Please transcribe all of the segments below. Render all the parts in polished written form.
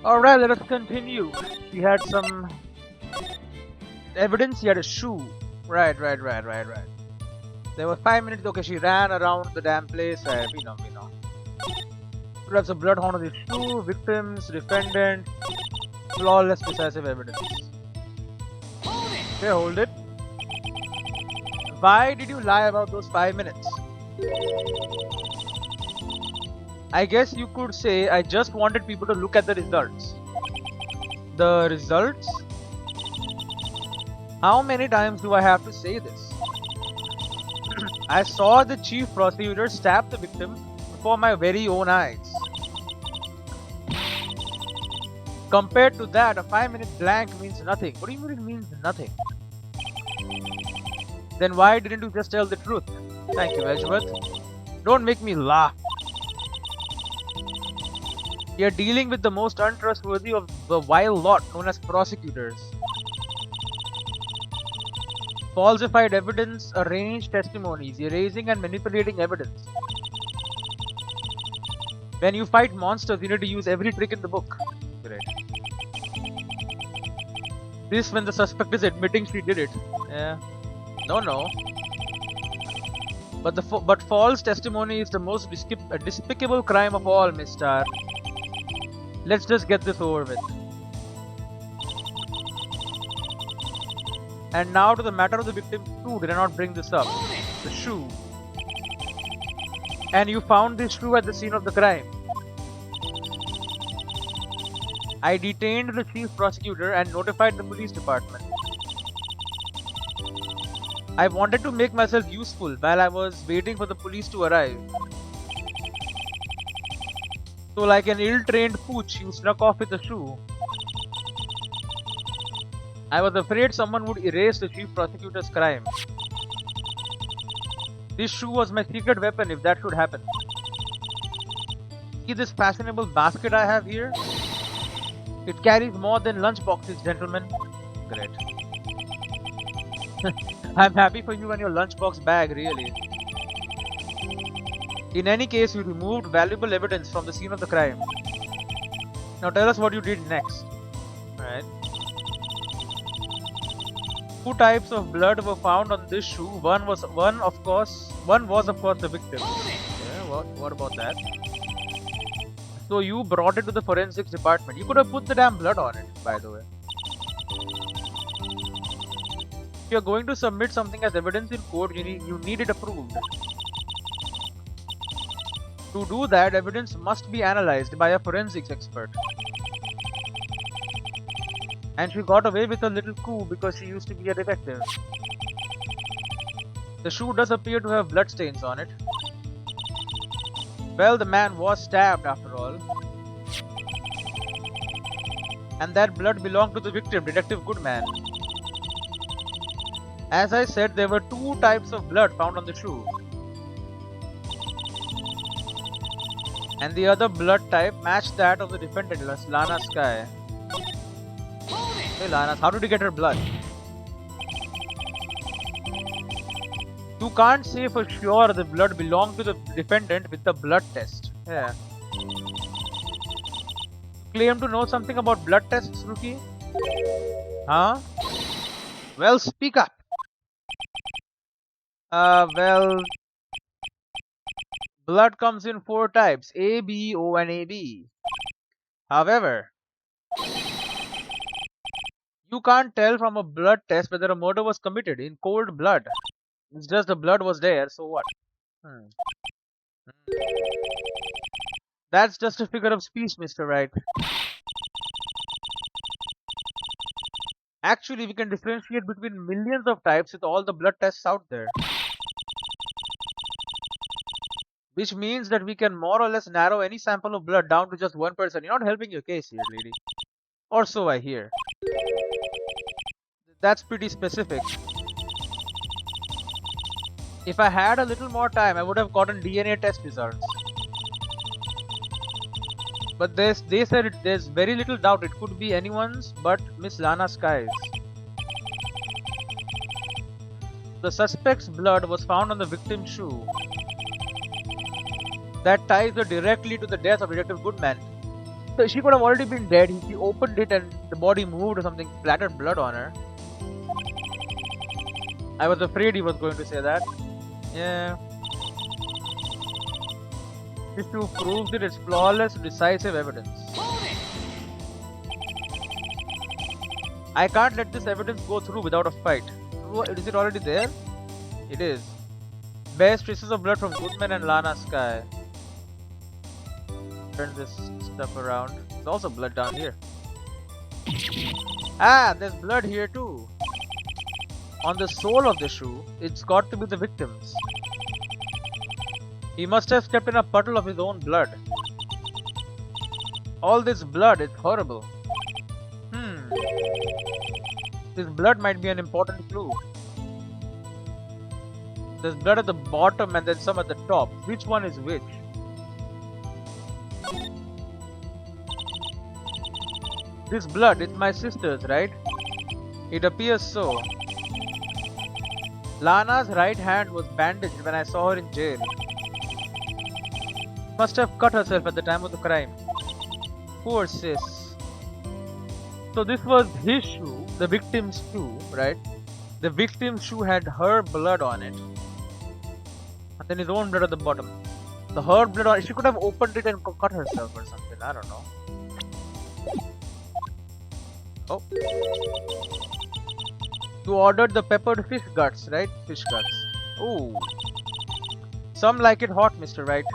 Alright, let us continue. He had some evidence. He had a shoe. Right. There were 5 minutes. Okay, she ran around the damn place. We know. Lots of bloodhound on the shoe, victims, defendant, flawless decisive evidence. Okay, hold it. Why did you lie about those 5 minutes? I guess you could say I just wanted people to look at the results. The results? How many times do I have to say this? I saw the chief prosecutor stab the victim before my very own eyes. Compared to that, a 5-minute blank means nothing. What do you mean it means nothing? Then why didn't you just tell the truth? Thank you, Elizabeth. Don't make me laugh. You're dealing with the most untrustworthy of the vile lot known as prosecutors. Falsified evidence, arranged testimonies, erasing and manipulating evidence. When you fight monsters, you need to use every trick in the book. Great. This when the suspect is admitting she did it. Yeah. No. But false testimony is the most despicable crime of all, Miss Star. Let's just get this over with. And now to the matter of the victim's shoe. Did I not bring this up? The shoe. And you found this shoe at the scene of the crime. I detained the chief prosecutor and notified the police department. I wanted to make myself useful while I was waiting for the police to arrive. So like an ill-trained pooch, you snuck off with a shoe. I was afraid someone would erase the chief prosecutor's crime. This shoe was my secret weapon if that should happen. See this fashionable basket I have here? It carries more than lunch boxes, gentlemen. Great. I'm happy for you and your lunchbox bag, really. In any case, you removed valuable evidence from the scene of the crime. Now tell us what you did next. Alright. 2 types of blood were found on this shoe. One was of course the victim. Yeah, what about that? So you brought it to the forensics department. You could have put the damn blood on it, by the way. If you're going to submit something as evidence in court, you need it approved. To do that, evidence must be analyzed by a forensics expert. And she got away with a little coup because she used to be a detective. The shoe does appear to have bloodstains on it. Well, the man was stabbed after all. And that blood belonged to the victim, Detective Goodman. As I said, there were 2 types of blood found on the shoe. And the other blood type matched that of the defendant, Lana Sky. Hey Lana, how did you get her blood? You can't say for sure the blood belonged to the defendant with the blood test. Yeah. Claim to know something about blood tests, Rookie? Huh? Well, speak up. Well... Blood comes in 4 types, A, B, O and AB. However, you can't tell from a blood test whether a murder was committed in cold blood. It's just the blood was there, so what? That's just a figure of speech, Mr. Wright. Actually, we can differentiate between millions of types with all the blood tests out there. Which means that we can more or less narrow any sample of blood down to just one person. You're not helping your case here, lady. Or so I hear. That's pretty specific. If I had a little more time, I would have gotten DNA test results. But they said there's very little doubt it could be anyone's but Miss Lana Sky's. The suspect's blood was found on the victim's shoe. That ties her directly to the death of Detective Goodman. So she could have already been dead. He opened it and the body moved or something, splattered blood on her. I was afraid he was going to say that. Yeah. This too proves it. It's flawless, decisive evidence. I can't let this evidence go through without a fight. Is it already there? It is. Bears traces of blood from Goodman and Lana Sky. Turn this stuff around. There's also blood down here. Ah, there's blood here too. On the sole of the shoe, it's got to be the victim's. He must have stepped in a puddle of his own blood. All this blood is horrible. This blood might be an important clue. There's blood at the bottom and then some at the top. Which one is which? This blood is my sister's, right? It appears so. Lana's right hand was bandaged when I saw her in jail. Must have cut herself at the time of the crime. Poor sis. So this was his shoe, the victim's shoe, right? The victim's shoe had her blood on it. And then his own blood at the bottom. The her blood on it, she could have opened it and cut herself or something, I don't know. Oh. You ordered the peppered fish guts, right? Fish guts. Ooh. Some like it hot, Mr. Wright.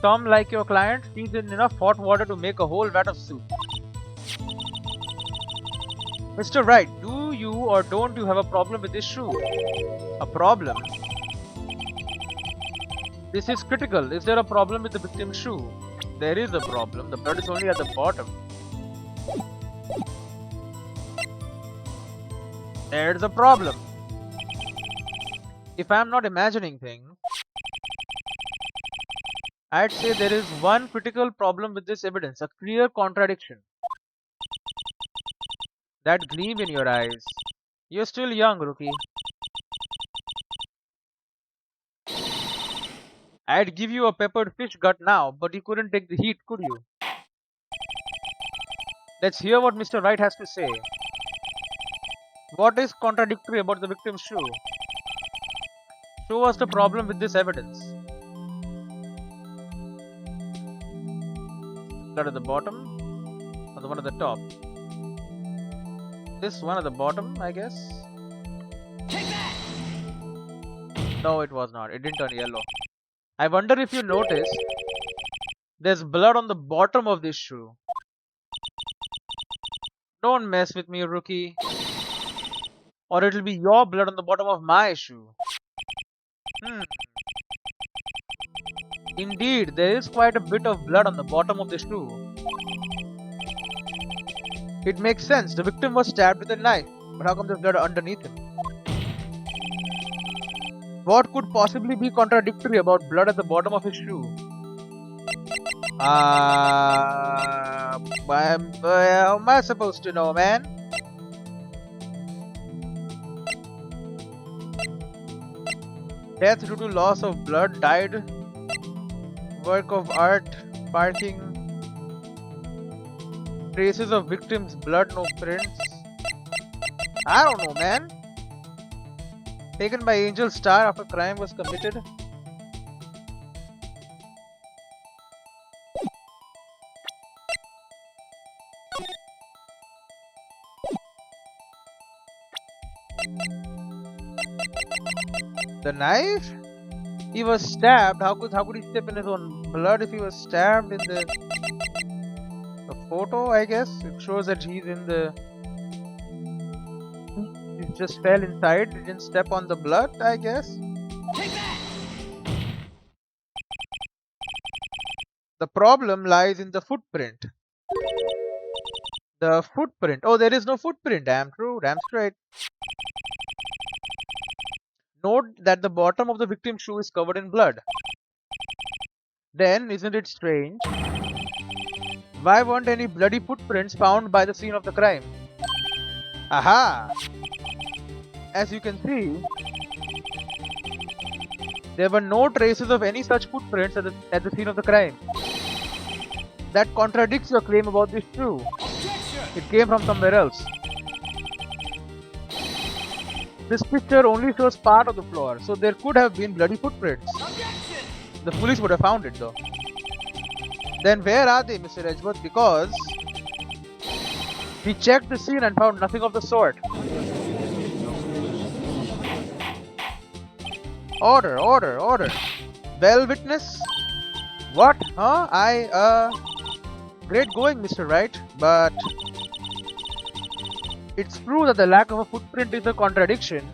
Some, like your client, feeds in enough hot water to make a whole vat of soup. Mr. Wright, do you or don't you have a problem with this shoe? A problem? This is critical. Is there a problem with the victim's shoe? There is a problem. The blood is only at the bottom. There's a problem. If I'm not imagining things, I'd say there is one critical problem with this evidence, a clear contradiction. That gleam in your eyes. You're still young, rookie. I'd give you a peppered fish gut now, but you couldn't take the heat, could you? Let's hear what Mr. Wright has to say. What is contradictory about the victim's shoe? Show us the problem with this evidence. Blood at the bottom, or the one at the top? This one at the bottom, I guess? Take that! No, it was not. It didn't turn yellow. I wonder if you notice, there's blood on the bottom of this shoe. Don't mess with me, rookie. Or it'll be your blood on the bottom of my shoe. Indeed, there is quite a bit of blood on the bottom of the shoe. It makes sense. The victim was stabbed with a knife. But how come there's blood underneath him? What could possibly be contradictory about blood at the bottom of his shoe? How am I supposed to know, man? Death due to loss of blood, died. Work of art, parking. Traces of victim's blood, no prints. I don't know, man. Taken by Angel Star after crime was committed. The knife? He was stabbed. How could he step in his own blood if he was stabbed in the photo? I guess it shows that he's in the. He just fell inside. He didn't step on the blood. I guess. The problem lies in the footprint. The footprint. Oh, there is no footprint. Damn true. Damn straight. Note that the bottom of the victim's shoe is covered in blood. Then, isn't it strange? Why weren't any bloody footprints found by the scene of the crime? Aha! As you can see, there were no traces of any such footprints at the scene of the crime. That contradicts your claim about this shoe. It came from somewhere else. This picture only shows part of the floor, so there could have been bloody footprints. The police would have found it though. Then where are they, Mr. Edgeworth? Because we checked the scene and found nothing of the sort. Order, order, order. Well, witness? What? Huh? Great going, Mr. Wright, but it's true that the lack of a footprint is a contradiction.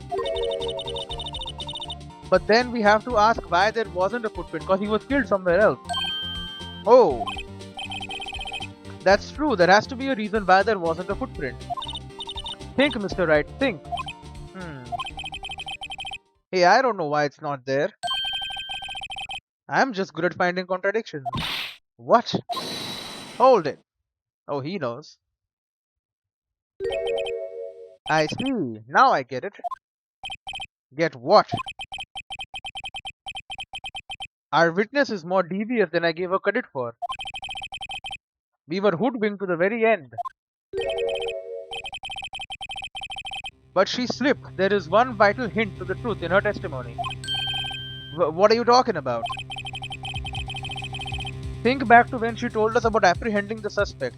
But then we have to ask why there wasn't a footprint, because he was killed somewhere else. Oh, that's true. There has to be a reason why there wasn't a footprint. Think, Mr. Wright, think. Hey, I don't know why it's not there. I'm just good at finding contradictions. What? Hold it. Oh, he knows. I see. Now I get it. Get what? Our witness is more devious than I gave her credit for. We were hoodwinked to the very end. But she slipped. There is one vital hint to the truth in her testimony. What are you talking about? Think back to when she told us about apprehending the suspect.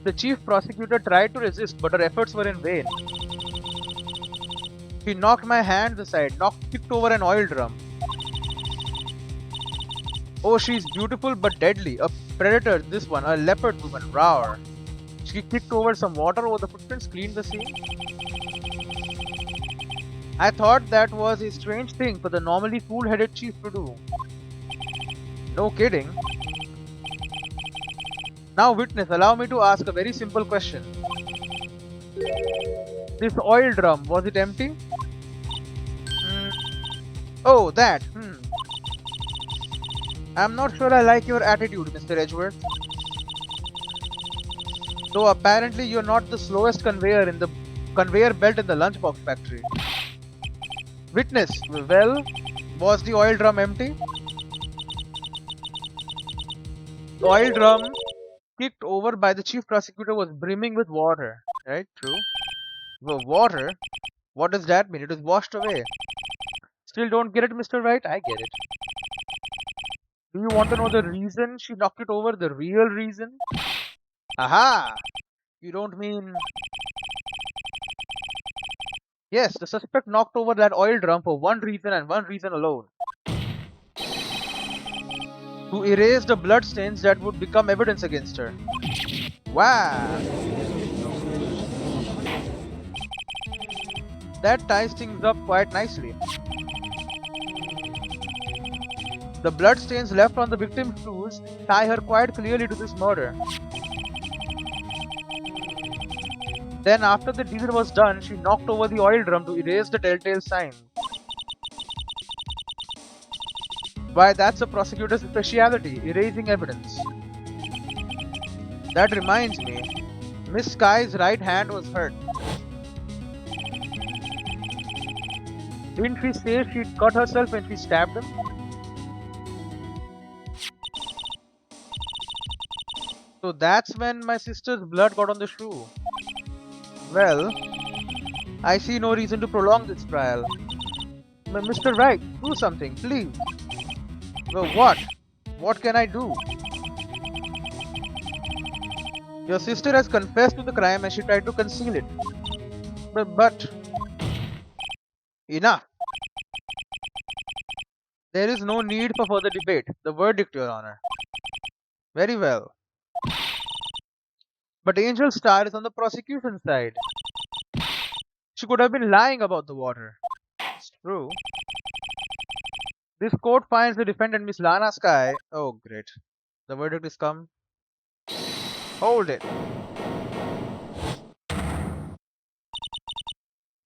The chief prosecutor tried to resist, but her efforts were in vain. She knocked my hands aside, kicked over an oil drum. Oh, she's beautiful but deadly. A predator, this one, a leopard woman, roar. She kicked over some water over the footprints, cleaned the scene. I thought that was a strange thing for the normally cool-headed chief to do. No kidding. Now, witness, allow me to ask a very simple question. This oil drum, was it empty? Oh, that. I'm not sure I like your attitude, Mr. Edgeworth. Though apparently you're not the slowest conveyor in the conveyor belt in the lunchbox factory. Witness, well, was the oil drum empty? The oil drum kicked over by the chief prosecutor was brimming with water. Right, true. Well, water? What does that mean? It was washed away. Still don't get it, Mr. Wright? I get it. Do you want to know the reason she knocked it over? The real reason? Aha! You don't mean... Yes, the suspect knocked over that oil drum for one reason and one reason alone. To erase the bloodstains that would become evidence against her. Wow! That ties things up quite nicely. The bloodstains left on the victim's shoes tie her quite clearly to this murder. Then after the deed was done, she knocked over the oil drum to erase the telltale sign. Why, that's a prosecutor's speciality, erasing evidence. That reminds me, Miss Sky's right hand was hurt. Didn't she say she'd cut herself when she stabbed him? So that's when my sister's blood got on the shoe. Well, I see no reason to prolong this trial. Mr. Wright, do something, please. Well, what? What can I do? Your sister has confessed to the crime and she tried to conceal it. But... Enough. There is no need for further debate. The verdict, Your Honor. Very well. But Angel Star is on the prosecution side. She could have been lying about the water. It's true. This court finds the defendant, Miss Lana Sky. Oh, great. The verdict is come. Hold it.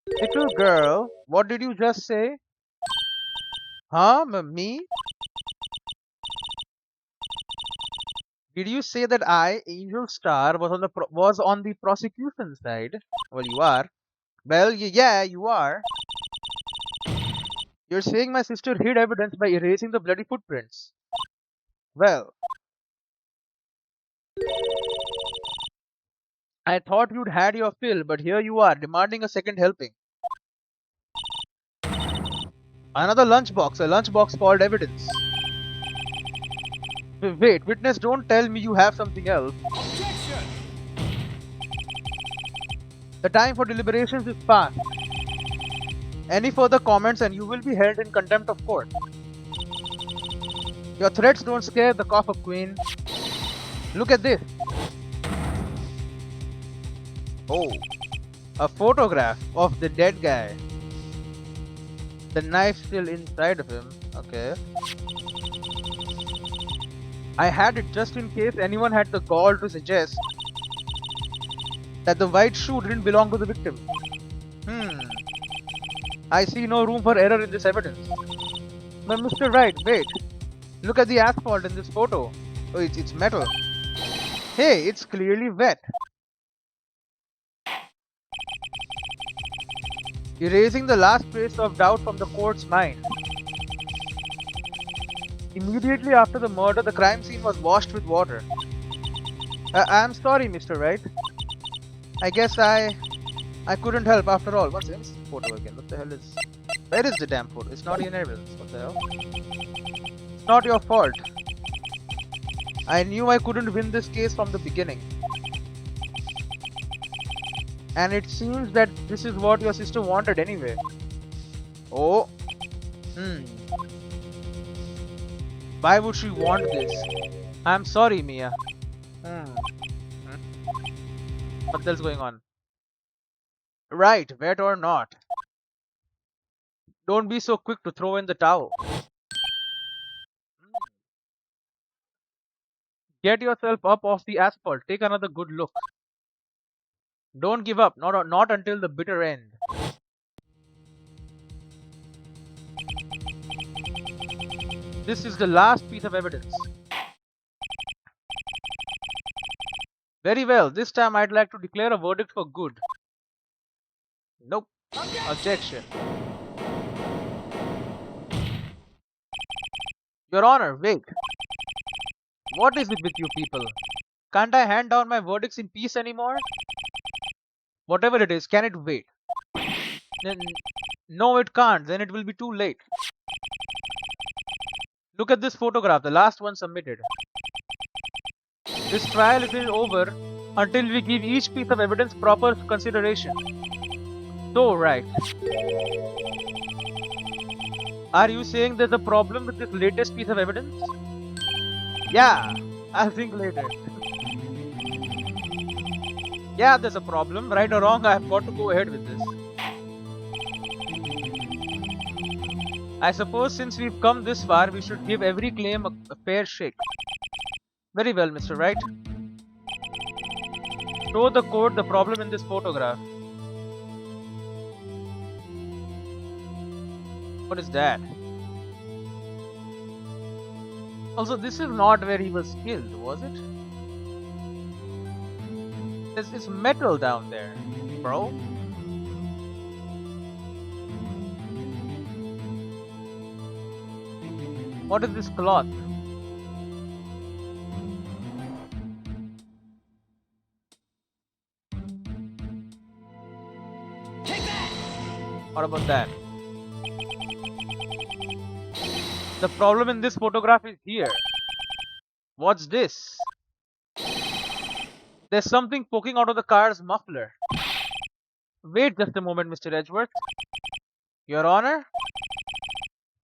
Little girl, what did you just say? Huh? Me? Did you say that I, Angel Star, was on the prosecution side? Well, you are. Well, yeah, you are. You're saying my sister hid evidence by erasing the bloody footprints. Well, I thought you'd had your fill, but here you are, demanding a second helping. Another lunchbox, a lunchbox called evidence. Wait, witness, don't tell me you have something else. Objection! The time for deliberations is past. Any further comments and you will be held in contempt of court. Your threats don't scare the cough up, Queen. Look at this. Oh, a photograph of the dead guy. The knife still inside of him. Okay. I had it just in case anyone had the gall to suggest that the white shoe didn't belong to the victim. I see no room for error in this evidence. But Mr. Wright, wait. Look at the asphalt in this photo. Oh, it's metal. Hey, it's clearly wet. Erasing the last trace of doubt from the court's mind. Immediately after the murder, the crime scene was washed with water. I'm sorry, Mr. Wright. I guess I couldn't help after all. What's this photo again? What the hell is... Where is the damn photo? It's not in evidence. What the hell? It's not your fault. I knew I couldn't win this case from the beginning. And it seems that this is what your sister wanted anyway. Oh. Why would she want this? I'm sorry, Mia. What else going on? Right, wet or not. Don't be so quick to throw in the towel. Get yourself up off the asphalt. Take another good look. Don't give up. Not until the bitter end. This is the last piece of evidence. Very well. This time I'd like to declare a verdict for good. Nope. Objection. Your Honor, wait. What is it with you people? Can't I hand down my verdicts in peace anymore? Whatever it is, can it wait? No, it can't. Then it will be too late. Look at this photograph, the last one submitted. This trial isn't over until we give each piece of evidence proper consideration. So, right. Are you saying there's a problem with this latest piece of evidence? Yeah, I'll think later. Yeah, there's a problem. Right or wrong, I've got to go ahead with this. I suppose since we've come this far, we should give every claim a fair shake. Very well, Mr. Wright. Show the court the problem in this photograph. What is that? Also, this is not where he was killed, was it? There's metal down there, bro. What is this cloth? Take that! What about that? The problem in this photograph is here. What's this? There's something poking out of the car's muffler. Wait just a moment, Mr. Edgeworth. Your Honor?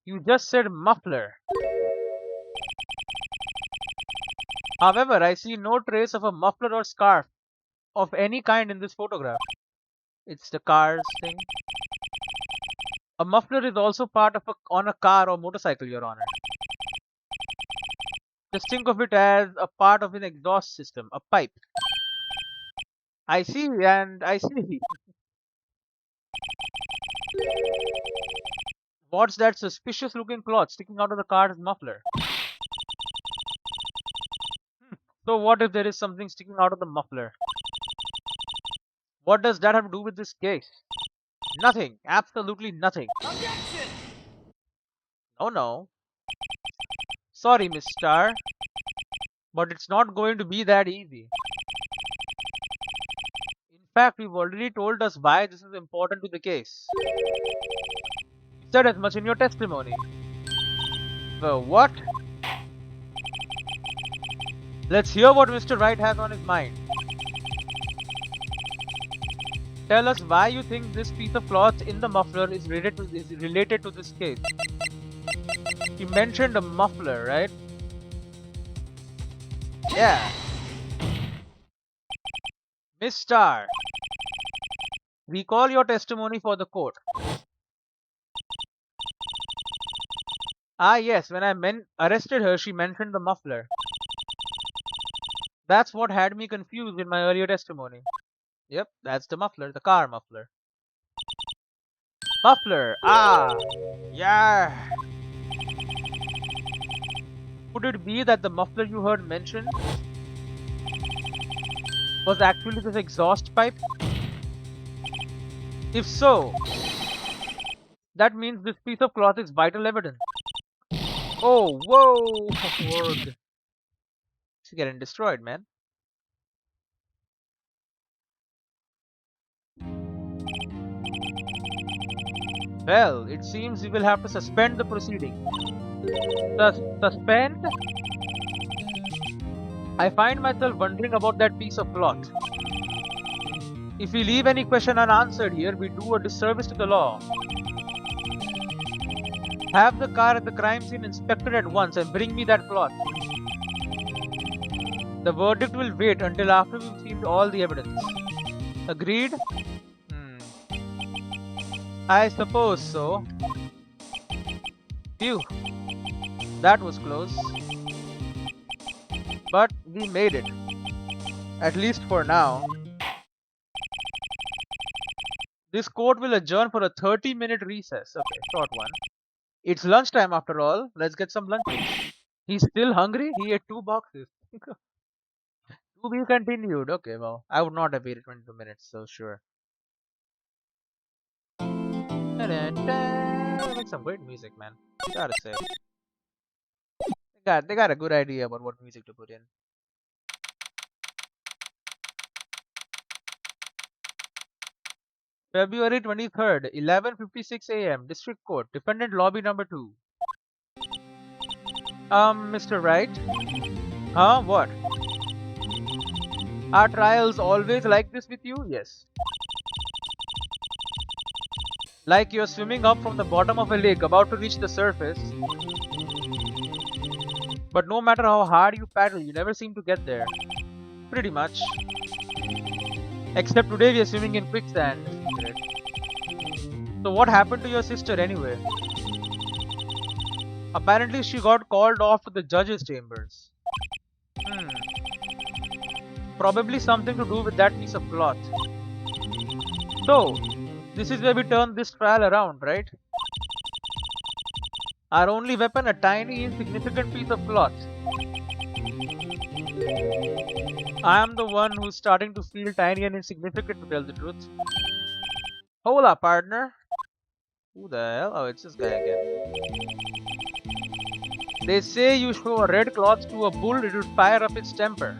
You just said muffler. However, I see no trace of a muffler or scarf of any kind in this photograph. It's the car's thing. A muffler is also part of on a car or motorcycle, Your Honor. Just think of it as a part of an exhaust system, a pipe. I see, and I see. What's that suspicious looking cloth sticking out of the car's muffler? So what if there is something sticking out of the muffler? What does that have to do with this case? Nothing. Absolutely nothing. Objection! Oh no. Sorry, Miss Star, but it's not going to be that easy. In fact, you've already told us why this is important to the case. You said as much in your testimony. The what? Let's hear what Mr. Wright has on his mind. Tell us why you think this piece of cloth in the muffler is related to this case. He mentioned a muffler, right? Yeah. Miss Star, recall your testimony for the court. Ah yes, when I arrested her, she mentioned the muffler. That's what had me confused in my earlier testimony. Yep, that's the muffler, the car muffler. Muffler, ah, yeah. Could it be that the muffler you heard mentioned was actually this exhaust pipe? If so, that means this piece of cloth is vital evidence. Oh, whoa! Word. It's getting destroyed, man. Well, it seems we will have to suspend the proceeding. Suspend? I find myself wondering about that piece of cloth. If we leave any question unanswered here, we do a disservice to the law. Have the car at the crime scene inspected at once and bring me that cloth. The verdict will wait until after we've seen all the evidence. Agreed? I suppose so. Phew, that was close. But we made it. At least for now. This court will adjourn for a 30-minute recess. Okay, short one. It's lunchtime after all. Let's get some lunch. He's still hungry? He ate 2 boxes. To be continued. Okay, well, I would not have waited 22 minutes, so sure. They make some great music, man. Gotta say. They got a good idea about what music to put in. February 23rd, 11:56 a.m. District Court, Defendant Lobby number 2. Mr. Wright? Huh? What? Are trials always like this with you? Yes. Like you're swimming up from the bottom of a lake about to reach the surface. But no matter how hard you paddle, you never seem to get there. Pretty much. Except today we are swimming in quicksand. So what happened to your sister anyway? Apparently she got called off to the judge's chambers. Probably something to do with that piece of cloth. So, this is where we turn this trial around, right? Our only weapon, a tiny insignificant piece of cloth. I am the one who's starting to feel tiny and insignificant, to tell the truth. Hola, partner. Who the hell? Oh, it's this guy again. They say you show a red cloth to a bull, it will fire up its temper.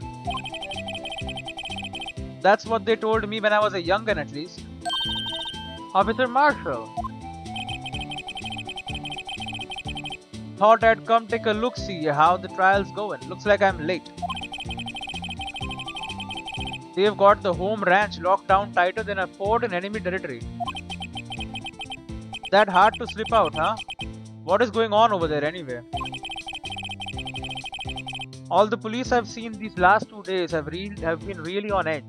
That's what they told me when I was a young'un, at least. Officer Marshall. Thought I'd come take a look, see how the trial's going. Looks like I'm late. They've got the home ranch locked down tighter than a fort in enemy territory. That hard to slip out, huh? What is going on over there anyway? All the police I've seen these last 2 days have been really on edge.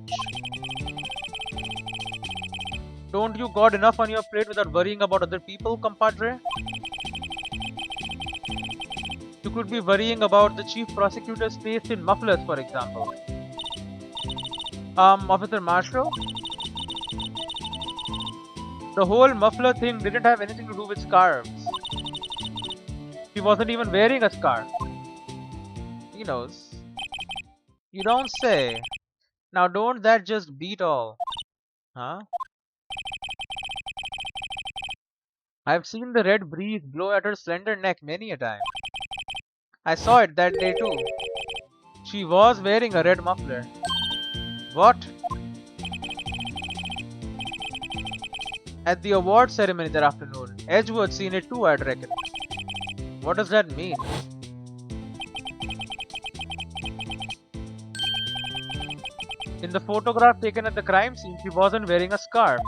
Don't you got enough on your plate without worrying about other people, compadre? You could be worrying about the chief prosecutor's taste in mufflers, for example. Officer Marshall? The whole muffler thing didn't have anything to do with scarves. She wasn't even wearing a scarf. He knows. You don't say. Now don't that just beat all? Huh? I've seen the red breeze blow at her slender neck many a time. I saw it that day too. She was wearing a red muffler. What? At the award ceremony that afternoon. Edgeworth seen it too, I'd reckon. What does that mean? In the photograph taken at the crime scene, she wasn't wearing a scarf.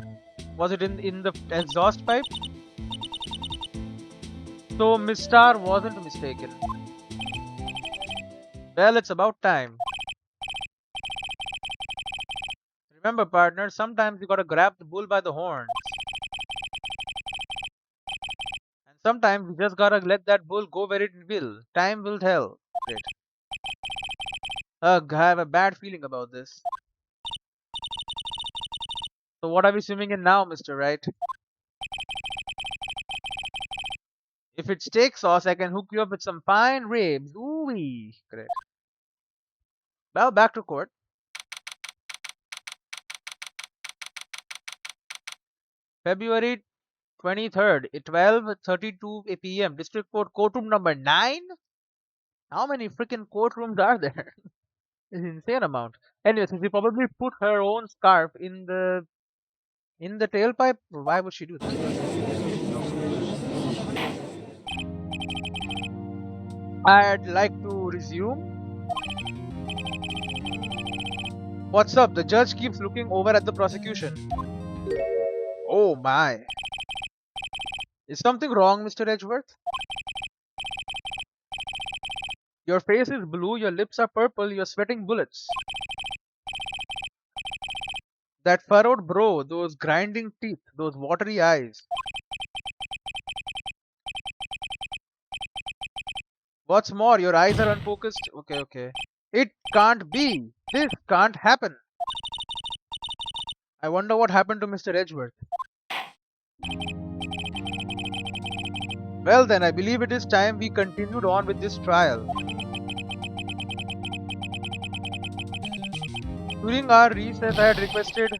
Was it in the exhaust pipe? So Miss Star wasn't mistaken. Well, it's about time. Remember, partner, sometimes you gotta grab the bull by the horns. And sometimes you just gotta let that bull go where it will. Time will tell. Great. Ugh, I have a bad feeling about this. So what are we swimming in now, Mr. Wright? If it's steak sauce, I can hook you up with some fine ribs. Ooh-wee. Great. Well, back to court. February 23rd, at 12:32 p.m. District Court Courtroom number 9? How many freaking courtrooms are there? It's an insane amount. Anyway, so she probably put her own scarf in the tailpipe. Why would she do that? I'd like to resume. What's up? The judge keeps looking over at the prosecution. Oh my. Is something wrong, Mr. Edgeworth? Your face is blue, your lips are purple, you're sweating bullets. That furrowed brow, those grinding teeth, those watery eyes. What's more, your eyes are unfocused. Okay, okay. It can't be. This can't happen. I wonder what happened to Mr. Edgeworth. Well then, I believe it is time we continued on with this trial. During our recess, I had requested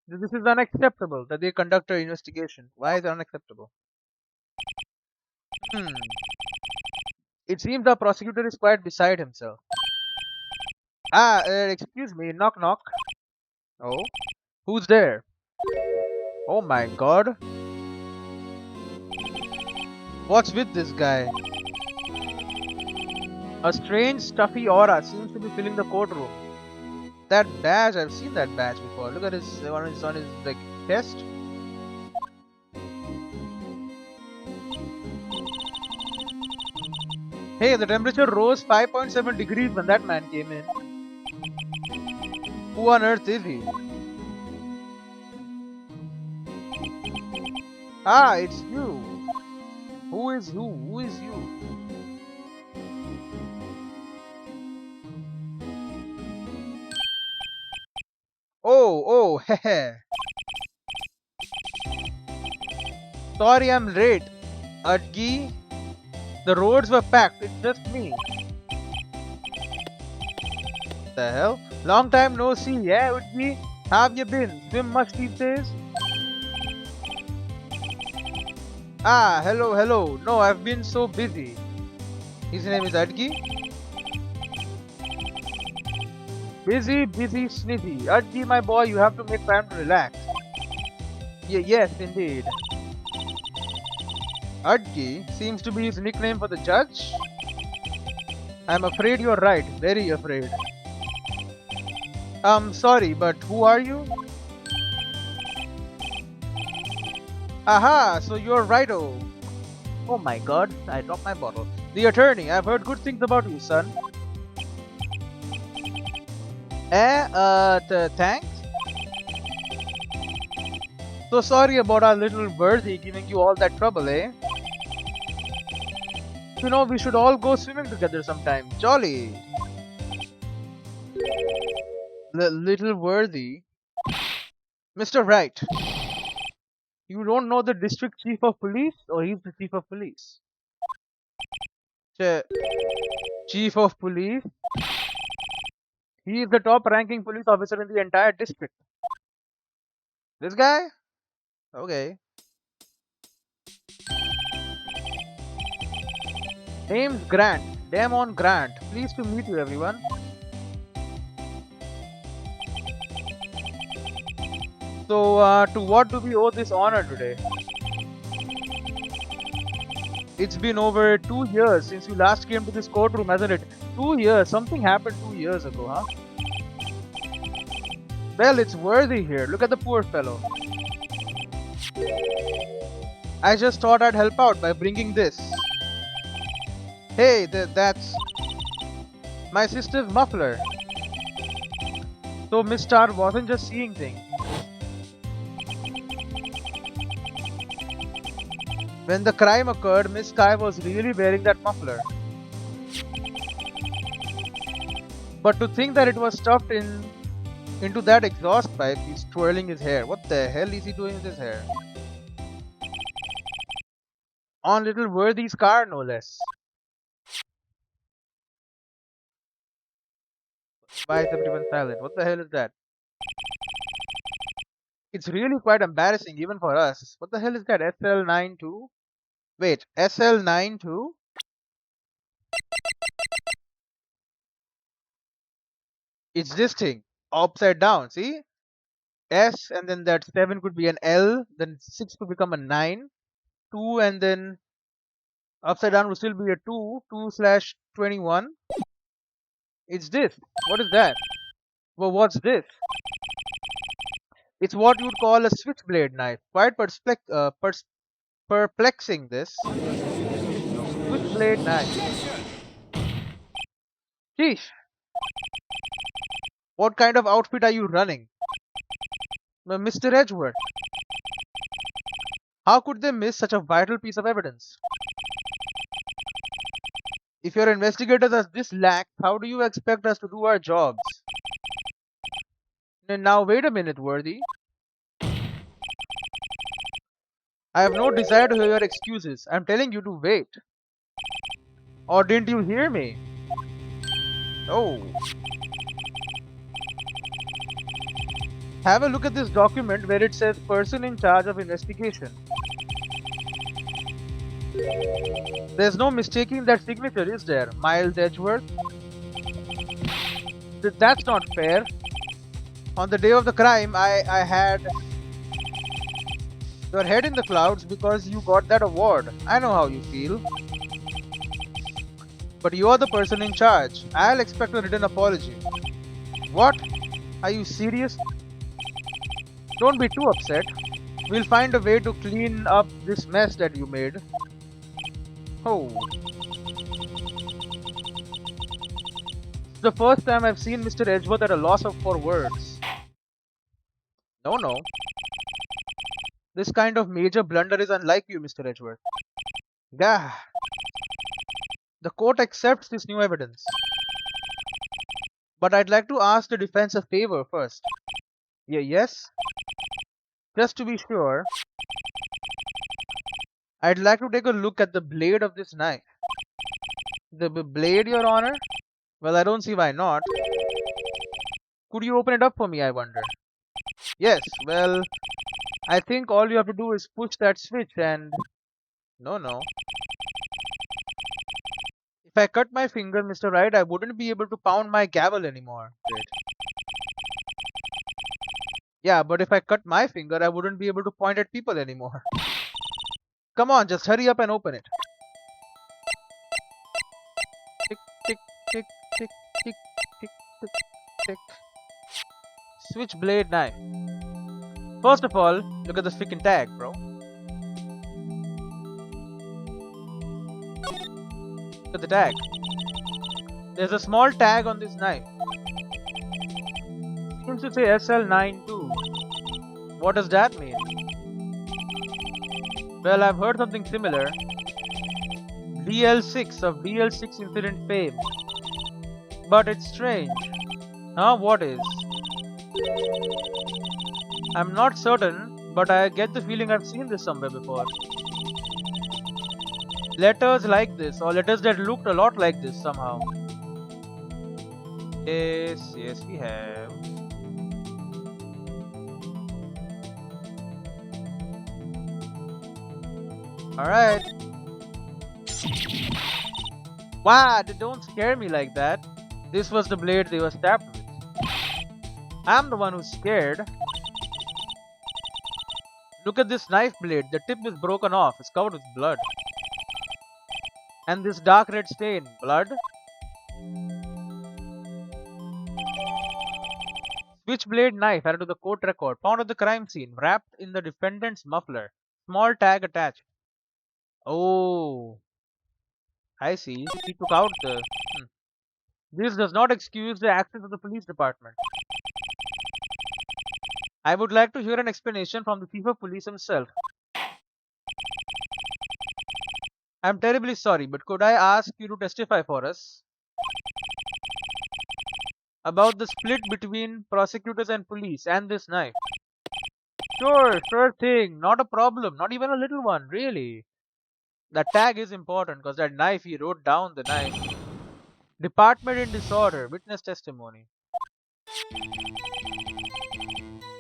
that this is unacceptable that they conduct an investigation. Why is it unacceptable? Hmm. It seems the prosecutor is quite beside himself. Excuse me, knock knock. Oh, who's there? Oh my god. What's with this guy? A strange stuffy aura seems to be filling the courtroom. That badge, I've seen that badge before. Look at his on his like chest. Hey, the temperature rose 5.7 degrees when that man came in. Who on earth is he? Ah, it's you. Who is who? Who is you? Oh, heh. Sorry I'm late. Adgi, the roads were packed. It's just me. The hell? Long time no see, yeah, Adgi? How have you been? Swim much these days? Ah, hello, hello. No, I've been so busy. His name is Adgi. Busy, snizzy. Adgi, my boy, you have to make time to relax. Yes, indeed. Adgi seems to be his nickname for the judge. I'm afraid you're right. Very afraid. Sorry, but who are you? Aha, so you're Righto. Oh my god, I dropped my bottle. The attorney, I've heard good things about you, son. Thanks? So sorry about our little Worthy giving you all that trouble, eh? You know, we should all go swimming together sometime. Jolly. Little Worthy. Mr. Wright. You don't know the district chief of police? Or he's the chief of police? Chief of police? He is the top ranking police officer in the entire district. This guy? Okay. Name's Grant. Damon Grant. Pleased to meet you, everyone. So, to what do we owe this honor today? It's been over 2 years since you last came to this courtroom, hasn't it? 2 years. Something happened 2 years ago, huh? Well, it's Worthy here. Look at the poor fellow. I just thought I'd help out by bringing this. Hey, that's my sister's muffler. So Miss Star wasn't just seeing things. When the crime occurred, Miss Sky was really wearing that muffler. But to think that it was stuffed into that exhaust pipe, he's twirling his hair. What the hell is he doing with his hair? On little Worthy's car, no less. Why is everyone silent? What the hell is that? It's really quite embarrassing even for us. What the hell is that? SL92? Wait, SL92? It's this thing. Upside down, see? S and then that 7 could be an L, then 6 could become a 9, 2 and then upside down would still be a 2, 2/21. It's this. What is that? Well, what's this? It's what you'd call a switchblade knife. Quite perplexing, this. Switchblade knife. Objection! Sheesh. What kind of outfit are you running? Mr. Edgeworth. How could they miss such a vital piece of evidence? If your investigators are this lax, how do you expect us to do our jobs? Now wait a minute, Worthy. I have no desire to hear your excuses. I'm telling you to wait. Or didn't you hear me? Oh. Have a look at this document where it says person in charge of investigation. There's no mistaking that signature, is there, Miles Edgeworth? That's not fair. On the day of the crime, I had your head in the clouds because you got that award. I know how you feel. But you're the person in charge. I'll expect a written apology. What? Are you serious? Don't be too upset. We'll find a way to clean up this mess that you made. Oh. It's the first time I've seen Mr. Edgeworth at a loss for words. No. This kind of major blunder is unlike you, Mr. Edgeworth. Gah. The court accepts this new evidence. But I'd like to ask the defense a favor first. Yes? Just to be sure, I'd like to take a look at the blade of this knife. The blade, Your Honor? Well, I don't see why not. Could you open it up for me, I wonder? Yes, well, I think all you have to do is push that switch and... No. If I cut my finger, Mr. Wright, I wouldn't be able to pound my gavel anymore. Wait. Yeah, but if I cut my finger, I wouldn't be able to point at people anymore. Come on, just hurry up and open it. Tick, tick, tick, tick, tick, tick, tick, tick. Switchblade knife. First of all, look at the freaking tag, bro. Look at the tag. There's a small tag on this knife. Seems to say SL92. What does that mean? Well, I've heard something similar. DL6 of DL6 incident fame. But it's strange. Huh? What is? I'm not certain, but I get the feeling I've seen this somewhere before. Letters like this, or letters that looked a lot like this somehow. Yes, we have. Alright. Wow, don't scare me like that. This was the blade they were stabbed with. I'm the one who's scared. Look at this knife blade. The tip is broken off. It's covered with blood. And this dark red stain. Blood? Switchblade knife added to the court record. Found at the crime scene. Wrapped in the defendant's muffler. Small tag attached. Oh, I see. He took out the... This does not excuse the actions of the police department. I would like to hear an explanation from the chief of police himself. I'm terribly sorry, but could I ask you to testify for us about the split between prosecutors and police and this knife? Sure thing. Not a problem. Not even a little one, really. The tag is important because that knife, he wrote down the knife. Department in disorder. Witness testimony.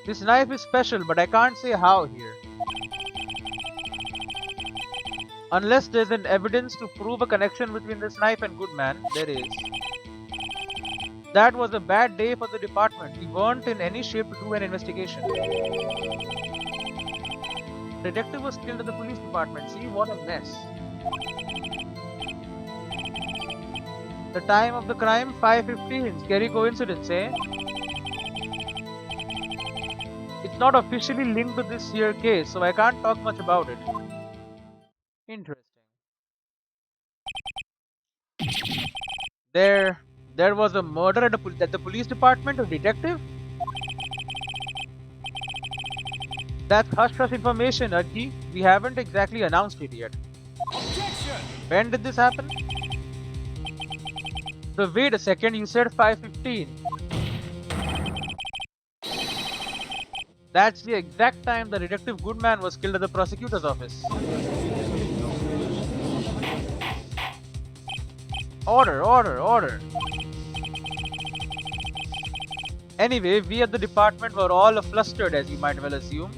This knife is special, but I can't say how here. Unless there's an evidence to prove a connection between this knife and Goodman, there is. That was a bad day for the department. We weren't in any shape to do an investigation. Detective was killed at the police department. See, what a mess. The time of the crime, 5:15. Scary coincidence, eh? It's not officially linked to this here case, so I can't talk much about it. Interesting. There was a murder at the police department, a detective? That's hush-hush information, Adji. We haven't exactly announced it yet. Objection! When did this happen? So wait a second, you said 5:15. That's the exact time the Detective Goodman was killed at the prosecutor's office. Order. Anyway, we at the department were all flustered, as you might well assume.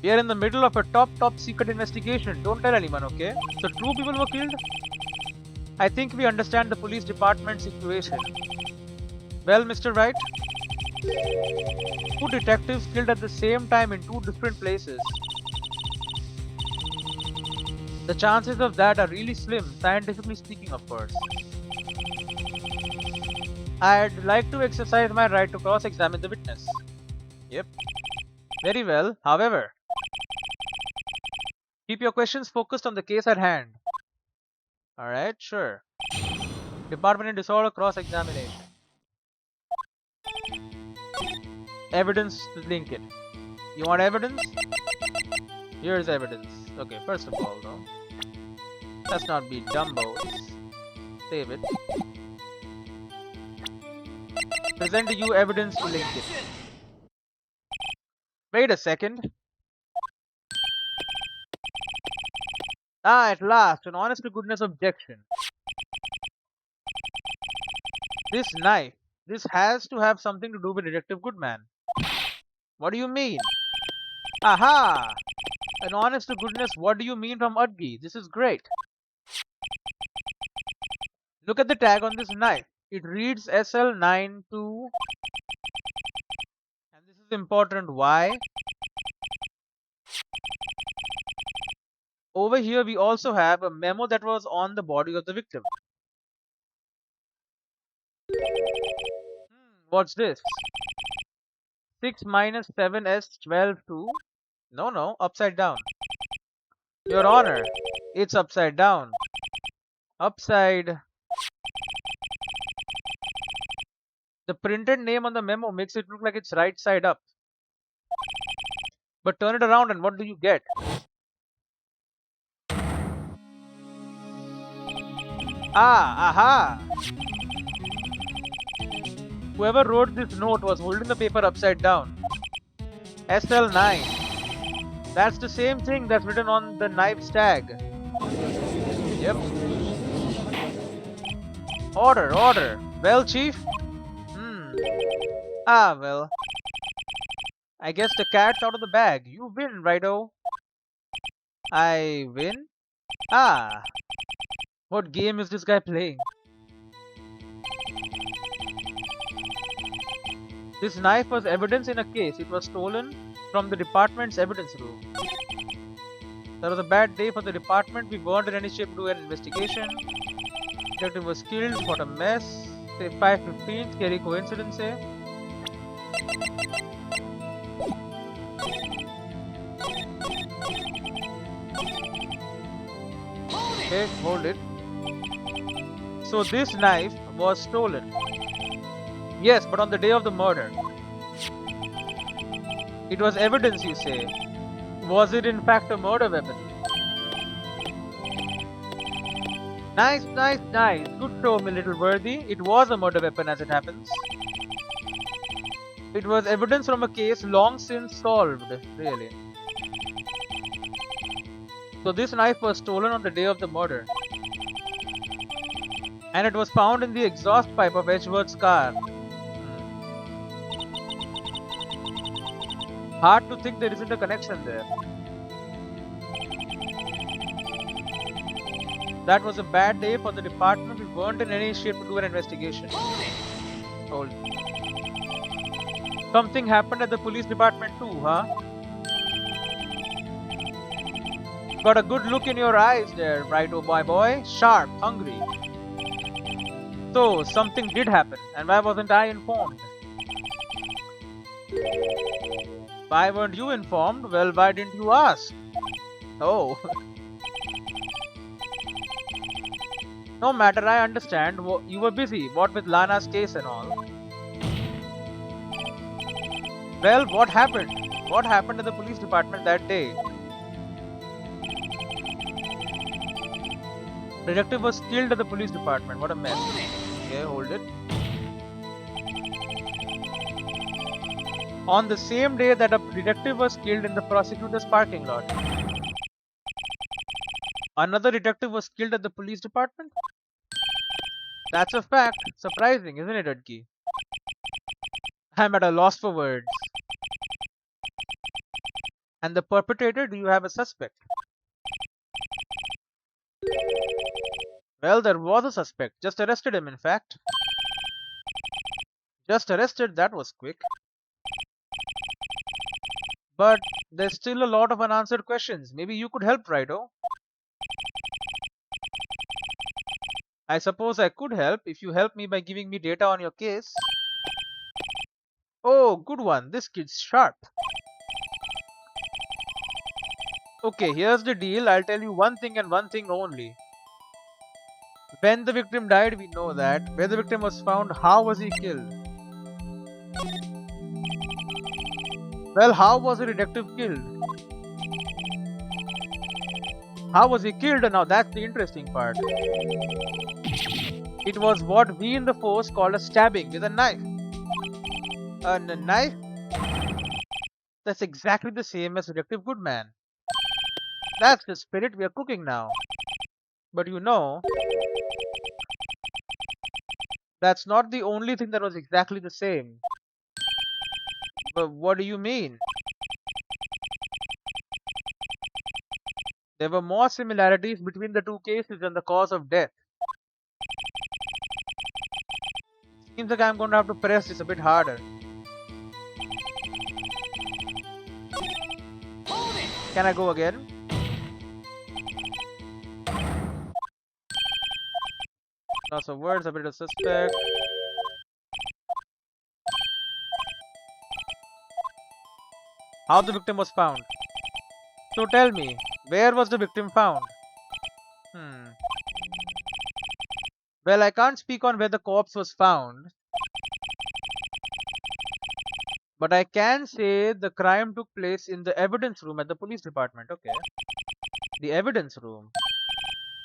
We are in the middle of a top secret investigation. Don't tell anyone, okay? So 2 people were killed? I think we understand the police department situation. Well, Mr. Wright? 2 detectives killed at the same time in 2 different places. The chances of that are really slim, scientifically speaking, of course. I'd like to exercise my right to cross-examine the witness. Yep. Very well. However, keep your questions focused on the case at hand. Alright, sure. Department in disorder cross-examination. Evidence to link it. You want evidence? Here's evidence. Okay, first of all though, let's not be dumbos. Save it. Present to you evidence to link it. Wait a second. At last, an honest to goodness objection. This knife, this has to have something to do with Detective Goodman. What do you mean? Aha! An honest to goodness, what do you mean from Udgi? This is great. Look at the tag on this knife. It reads SL92. And this is important. Why? Over here we also have a memo that was on the body of the victim. What's this? 6 minus 7s 12 2. No, upside down. Your Honor, it's upside down. Upside. The printed name on the memo makes it look like it's right side up. But turn it around and what do you get? Aha! Whoever wrote this note was holding the paper upside down. SL9. That's the same thing that's written on the knife's tag. Yep. Order. Well, Chief? Well. I guess the cat's out of the bag. You win, righto. I win? Ah, what game is this guy playing? This knife was evidence in a case. It was stolen from the department's evidence room. That was a bad day for the department. We weren't in any shape to do an investigation. Detective was killed. What a mess. Say 5:15. Scary coincidence, eh? Okay, hold it. So this knife was stolen. Yes, but on the day of the murder. It was evidence, you say. Was it in fact a murder weapon? Nice, nice, nice. Good show, my little worthy. It was a murder weapon as it happens. It was evidence from a case long since solved, really. So this knife was stolen on the day of the murder. And it was found in the exhaust pipe of Edgeworth's car. Hard to think there isn't a connection there. That was a bad day for the department. We weren't in any shape to do an investigation. Hold. Something happened at the police department too, huh? Got a good look in your eyes there, right, oh boy? Sharp, hungry. So, something did happen, and why wasn't I informed? Why weren't you informed? Well, why didn't you ask? Oh. No matter, I understand. You were busy. What with Lana's case and all? Well, what happened? What happened in the police department that day? Detective was killed at the police department. What a mess. Okay, hold it. On the same day that a detective was killed in the prosecutor's parking lot. Another detective was killed at the police department? That's a fact. Surprising, isn't it, Edgy? I'm at a loss for words. And the perpetrator, do you have a suspect? Well, there was a suspect. Just arrested him, in fact. Just arrested? That was quick. But there's still a lot of unanswered questions. Maybe you could help, Righto? I suppose I could help if you help me by giving me data on your case. Oh, good one. This kid's sharp. Okay, here's the deal. I'll tell you one thing and one thing only. When the victim died, we know that. Where the victim was found, how was he killed? Well, how was the detective killed? How was he killed? Now that's the interesting part. It was what we in the force call a stabbing with a knife. A knife? That's exactly the same as Detective Goodman. That's the spirit we are cooking now. But you know, that's not the only thing that was exactly the same. But what do you mean? There were more similarities between the two cases than the cause of death. Seems like I'm going to have to press this a bit harder. Can I go again? Lots of words, a bit of suspect. How the victim was found. So tell me, where was the victim found? Well, I can't speak on where the corpse was found. But I can say the crime took place in the evidence room at the police department. Okay. The evidence room.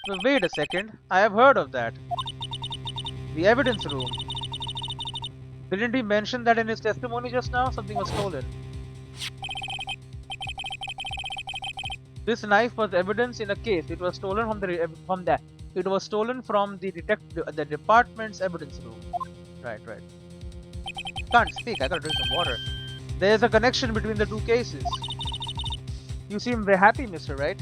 Well, wait a second. I have heard of that. The evidence room. Didn't he mention that in his testimony just now? Something was stolen. This knife was evidence in a case. It was stolen It was stolen from the department's evidence room. Right. Can't speak. I gotta drink some water. There's a connection between the two cases. You seem very happy, Mr. Wright.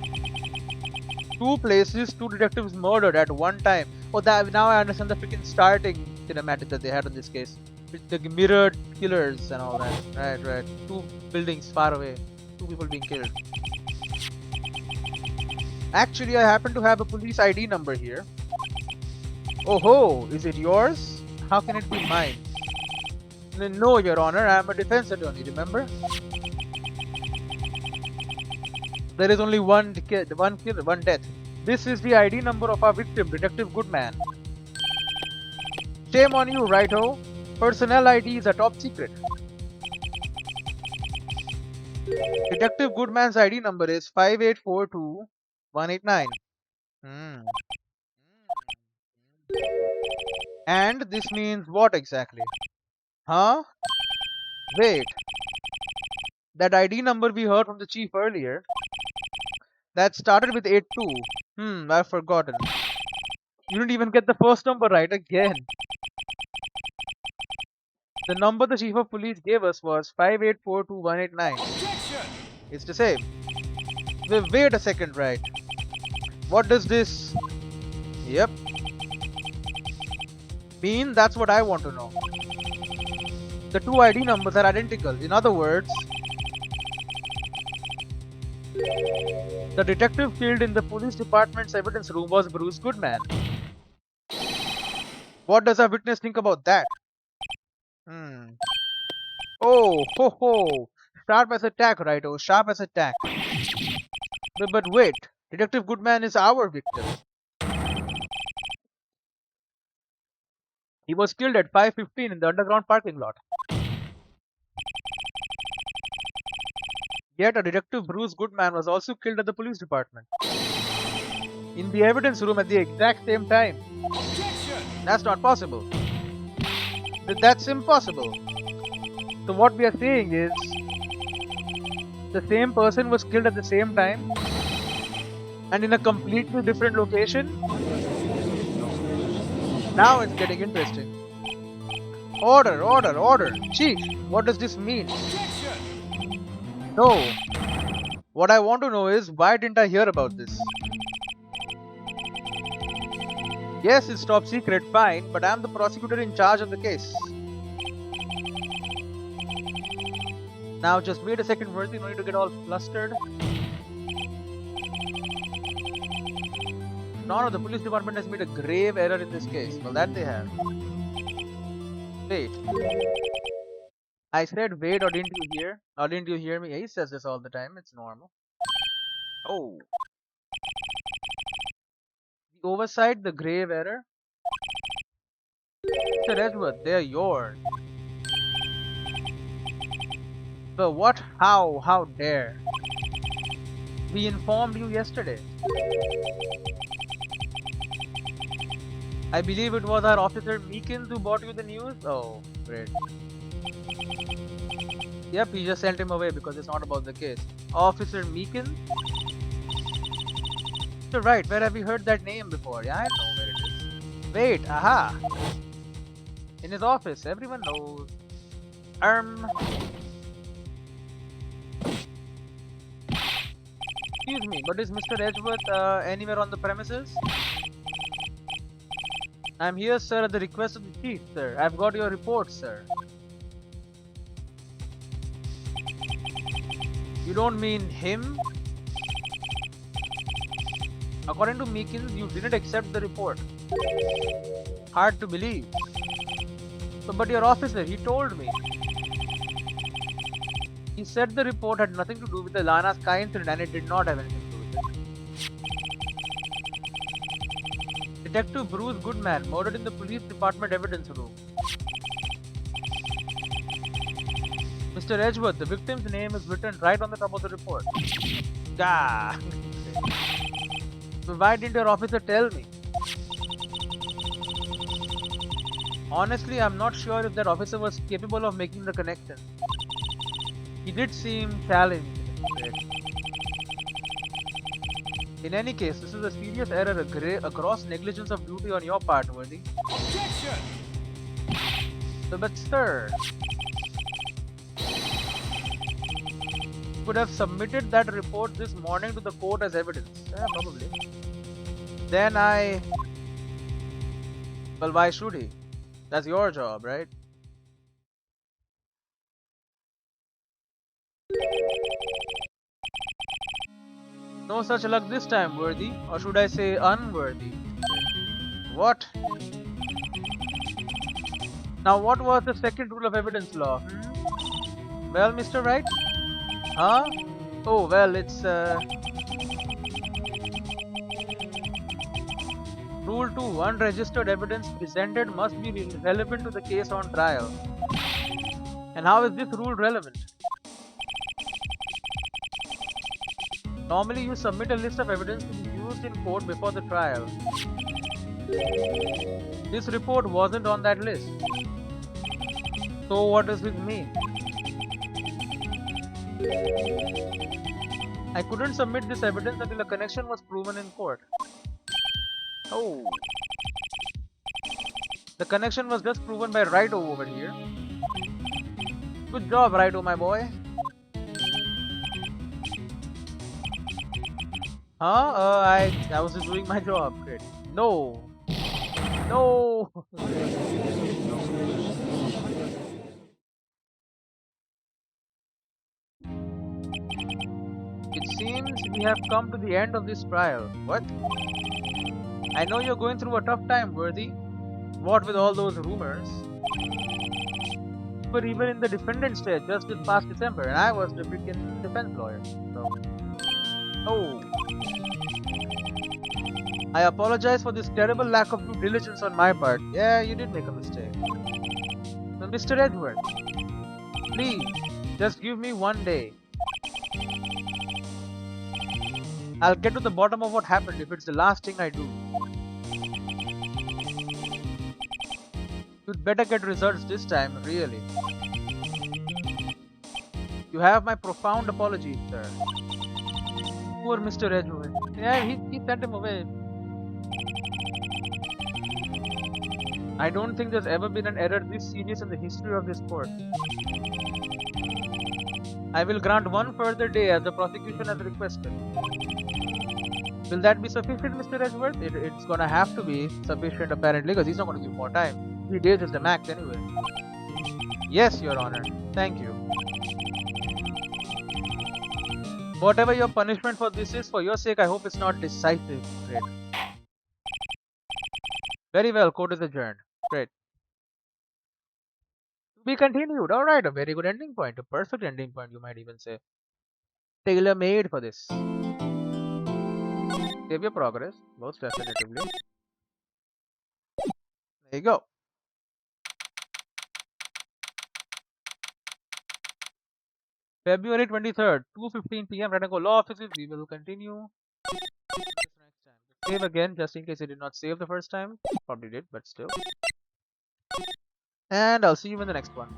Two places, two detectives murdered at one time. Oh, that now I understand the freaking starting cinematic that they had in this case. With the mirrored killers and all that. Right, right. Two buildings far away. Two people being killed. Actually, I happen to have a police ID number here. Oh ho, is it yours? How can it be mine? No, Your Honor, I am a defense attorney, remember? There is only one killer, one death. This is the ID number of our victim, Detective Goodman. Shame on you, righto. Personnel ID is a top secret. Detective Goodman's ID number is 5842189. Hmm. And this means what exactly? Huh? Wait. That ID number we heard from the chief earlier, that started with 82. I've forgotten. You didn't even get the first number right again. The number the chief of police gave us was 5842189. Objection! It's the same. Wait a second, right? What does this... Yep. mean? That's what I want to know. The two ID numbers are identical. In other words, the detective killed in the police department's evidence room was Bruce Goodman. What does our witness think about that? Oh, ho ho! Sharp as a tack, righto. Sharp as a tack. But wait, Detective Goodman is our victim. He was killed at 5:15 in the underground parking lot. Yet a Detective Bruce Goodman was also killed at the police department. In the evidence room at the exact same time. Objection! That's not possible. That's impossible. So what we are saying is, the same person was killed at the same time and in a completely different location? Now it's getting interesting. Order, order, order. Chief, what does this mean? Objection! No. What I want to know is, why didn't I hear about this? Yes, it's top secret, fine, but I'm the prosecutor in charge of the case. Now just wait a second, Worthy, no need to get all flustered. No, the police department has made a grave error in this case. Well, that they have. Wait. I said wait, or didn't you hear? Or didn't you hear me? He says this all the time, it's normal. Oh. The oversight, the grave error. Mr. Edgeworth, they're yours. But what? How? How dare? We informed you yesterday. I believe it was our officer Meekins who brought you the news. Oh, great. Yep, he just sent him away because it's not about the case. Officer Meekins? Mr. Wright, where have you heard that name before? Yeah, I know where it is. Wait, aha! In his office, everyone knows. Excuse me, but is Mr. Edgeworth anywhere on the premises? I'm here, sir, at the request of the chief, sir. I've got your report, sir. You don't mean him? According to Meekins, you didn't accept the report. Hard to believe. But your officer, he told me. He said the report had nothing to do with the Lana Sky incident and it did not have anything to do with it. Detective Bruce Goodman, murdered in the police department evidence room. Mr. Edgeworth, the victim's name is written right on the top of the report. Gah! So why didn't your officer tell me? Honestly, I'm not sure if that officer was capable of making the connection. He did seem challenged. In any case, this is a serious error, a gross negligence of duty on your part, Worthy. Objection! But sir, could have submitted that report this morning to the court as evidence. Yeah, probably. then I... Well, why should he? That's your job, right? No such luck this time, Worthy. Or should I say unworthy? What? Now, what was the second rule of evidence law? Well, Mr. Wright? Huh? Oh, well, it's Rule 2. Unregistered evidence presented must be relevant to the case on trial. And how is this rule relevant? Normally, you submit a list of evidence to be used in court before the trial. This report wasn't on that list. So what does this mean? I couldn't submit this evidence until a connection was proven in court. Oh. The connection was just proven by Righto over here. Good job, Righto, my boy. Huh? I was just doing my job. Great. No. No. It seems we have come to the end of this trial. What? I know you're going through a tough time, Worthy. What with all those rumors? But even in the defendant stage just this past December, and I was the freaking defense lawyer. So. Oh. I apologize for this terrible lack of due diligence on my part. Yeah, you did make a mistake. So, Mr. Edward, please, just give me one day. I'll get to the bottom of what happened if it's the last thing I do. You'd better get results this time, really. You have my profound apologies, sir. Poor Mr. Edward. Yeah, he sent him away. I don't think there's ever been an error this serious in the history of this court. I will grant one further day as the prosecution has requested. Will that be sufficient, Mr. Edward? It's gonna have to be sufficient apparently, because he's not gonna give more time. 3 days is the max anyway. Yes, Your Honor. Thank you. Whatever your punishment for this is, for your sake, I hope it's not decisive. Great. Very well, court is adjourned. Great. To be continued. Alright, a very good ending point. A perfect ending point, you might even say. Tailor-made for this. Save your progress, most definitively. There you go. February 23rd, 2:15 p.m. Radical Law Offices. We will continue next time. Save again, just in case you did not save the first time. Probably did, but still. And I'll see you in the next one.